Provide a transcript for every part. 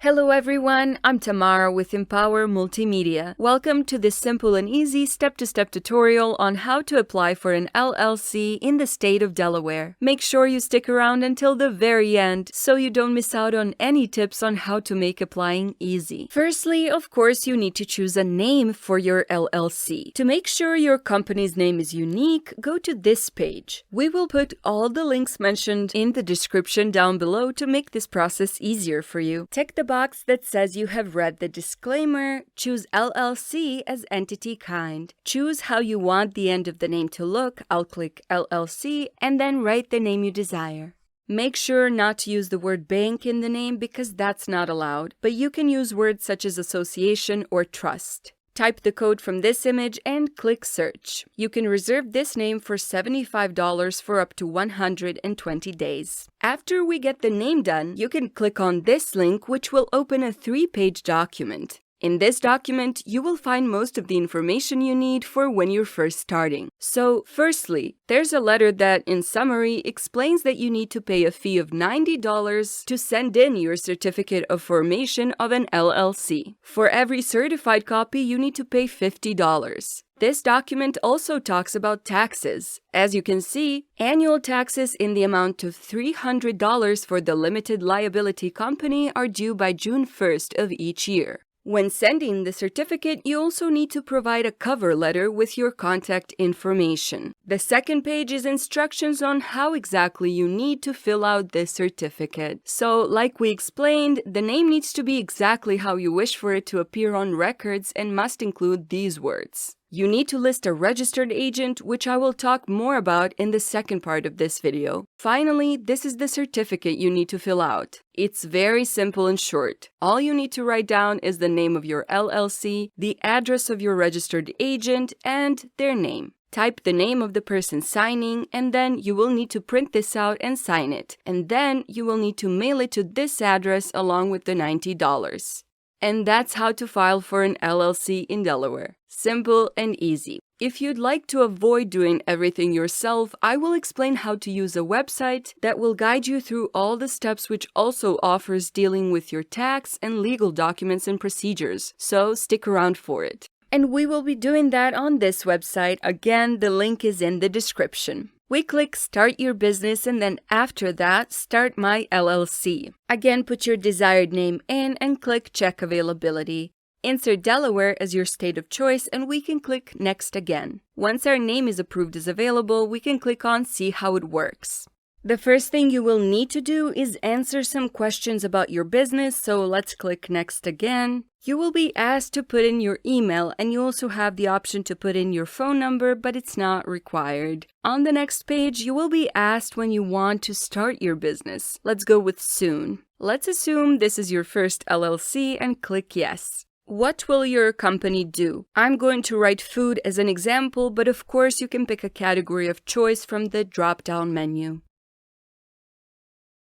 Hello everyone, I'm Tamara with Empower Multimedia. Welcome to this simple and easy step-to-step tutorial on how to apply for an LLC in the state of Delaware. Make sure you stick around until the very end so you don't miss out on any tips on how to make applying easy. Firstly, of course, you need to choose a name for your LLC. To make sure your company's name is unique, go to this page. We will put all the links mentioned in the description down below to make this process easier for you. Check the box that says you have read the disclaimer, choose LLC as entity kind. Choose how you want the end of the name to look. I'll click LLC and then write the name you desire. Make sure not to use the word bank in the name because that's not allowed, but you can use words such as association or trust. Type the code from this image and click search. You can reserve this name for $75 for up to 120 days. After we get the name done, you can click on this link, which will open a 3-page document. In this document, you will find most of the information you need for when you're first starting. So, firstly, there's a letter that, in summary, explains that you need to pay a fee of $90 to send in your certificate of formation of an LLC. For every certified copy, you need to pay $50. This document also talks about taxes. As you can see, annual taxes in the amount of $300 for the limited liability company are due by June 1st of each year. When sending the certificate, you also need to provide a cover letter with your contact information. The second page is instructions on how exactly you need to fill out this certificate. So, like we explained, the name needs to be exactly how you wish for it to appear on records and must include these words. You need to list a registered agent, which I will talk more about in the second part of this video. Finally, this is the certificate you need to fill out. It's very simple and short. All you need to write down is the name of your LLC, the address of your registered agent, and their name. Type the name of the person signing, and then you will need to print this out and sign it. And then you will need to mail it to this address along with the $90. And that's how to file for an LLC in Delaware. Simple and easy. If you'd like to avoid doing everything yourself, I will explain how to use a website that will guide you through all the steps, which also offers dealing with your tax and legal documents and procedures. So stick around for it. And we will be doing that on this website. Again, the link is in the description. We click Start Your Business and then after that, Start My LLC. Again, put your desired name in and click Check Availability. Insert Delaware as your state of choice and we can click Next again. Once our name is approved as available, we can click on See How It Works. The first thing you will need to do is answer some questions about your business, so let's click Next again. You will be asked to put in your email and you also have the option to put in your phone number, but it's not required. On the next page, you will be asked when you want to start your business. Let's go with soon. Let's assume this is your first LLC and click Yes. What will your company do? I'm going to write food as an example, but of course you can pick a category of choice from the drop-down menu.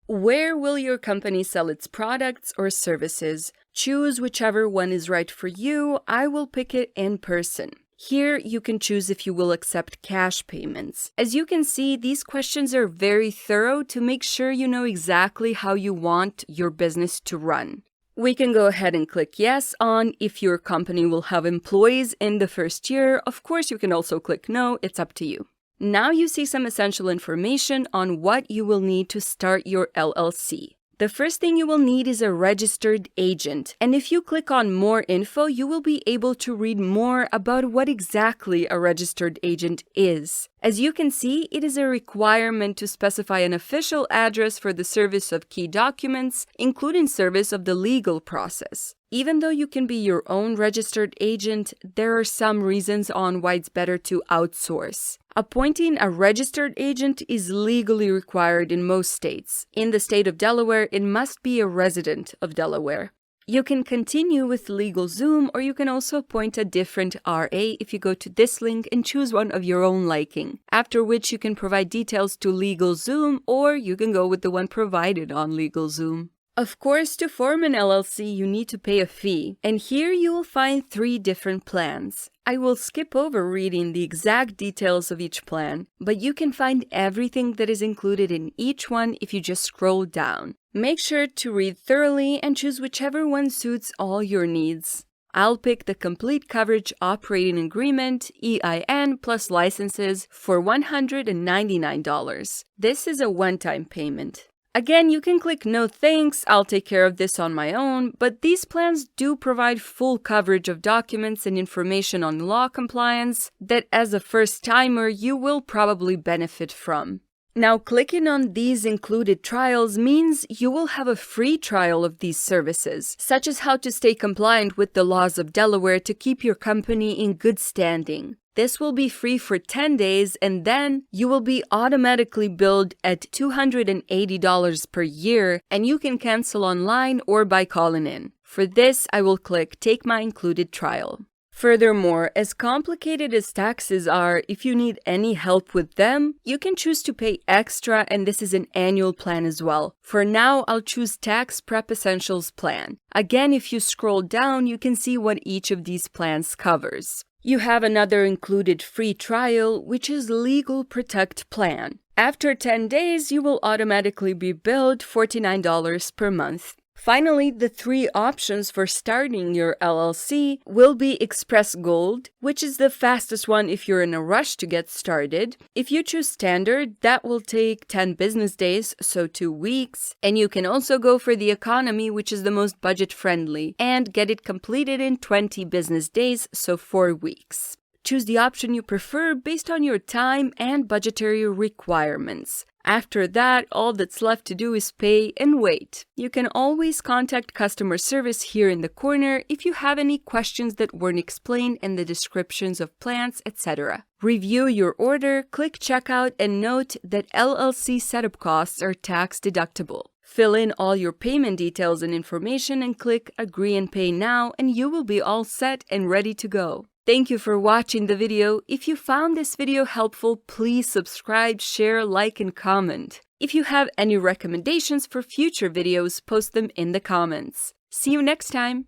Where will your company sell its products or services? Choose whichever one is right for you. I will pick it in person. Here, you can choose if you will accept cash payments. As you can see, these questions are very thorough to make sure you know exactly how you want your business to run. We can go ahead and click Yes on if your company will have employees in the first year. Of course, you can also click No, it's up to you. Now you see some essential information on what you will need to start your LLC. The first thing you will need is a registered agent. And if you click on More Info, you will be able to read more about what exactly a registered agent is. As you can see, it is a requirement to specify an official address for the service of key documents, including service of the legal process. Even though you can be your own registered agent, there are some reasons on why it's better to outsource. Appointing a registered agent is legally required in most states. In the state of Delaware, it must be a resident of Delaware. You can continue with LegalZoom, or you can also appoint a different RA if you go to this link and choose one of your own liking, after which you can provide details to LegalZoom, or you can go with the one provided on LegalZoom. Of course, to form an LLC, you need to pay a fee, and here you will find 3 different plans. I will skip over reading the exact details of each plan, but you can find everything that is included in each one if you just scroll down. Make sure to read thoroughly and choose whichever one suits all your needs. I'll pick the Complete Coverage Operating Agreement, EIN plus licenses for $199. This is a one-time payment. Again, you can click No Thanks, I'll take care of this on my own, but these plans do provide full coverage of documents and information on law compliance that as a first-timer you will probably benefit from. Now, clicking on these included trials means you will have a free trial of these services, such as how to stay compliant with the laws of Delaware to keep your company in good standing. This will be free for 10 days, and then you will be automatically billed at $280 per year, and you can cancel online or by calling in. For this, I will click Take My Included Trial. Furthermore, as complicated as taxes are, if you need any help with them, you can choose to pay extra, and this is an annual plan as well. For now, I'll choose Tax Prep Essentials plan. Again, if you scroll down, you can see what each of these plans covers. You have another included free trial, which is Legal Protect Plan. After 10 days, you will automatically be billed $49 per month. Finally, the 3 options for starting your LLC will be Express Gold, which is the fastest one if you're in a rush to get started. If you choose Standard, that will take 10 business days, so 2 weeks. And you can also go for the Economy, which is the most budget-friendly, and get it completed in 20 business days, so 4 weeks. Choose the option you prefer based on your time and budgetary requirements. After that, all that's left to do is pay and wait. You can always contact customer service here in the corner if you have any questions that weren't explained in the descriptions of plans, etc. Review your order, click checkout, and note that LLC setup costs are tax deductible. Fill in all your payment details and information and click Agree and Pay Now, and you will be all set and ready to go. Thank you for watching the video. If you found this video helpful, please subscribe, share, like, and comment. If you have any recommendations for future videos, post them in the comments. See you next time!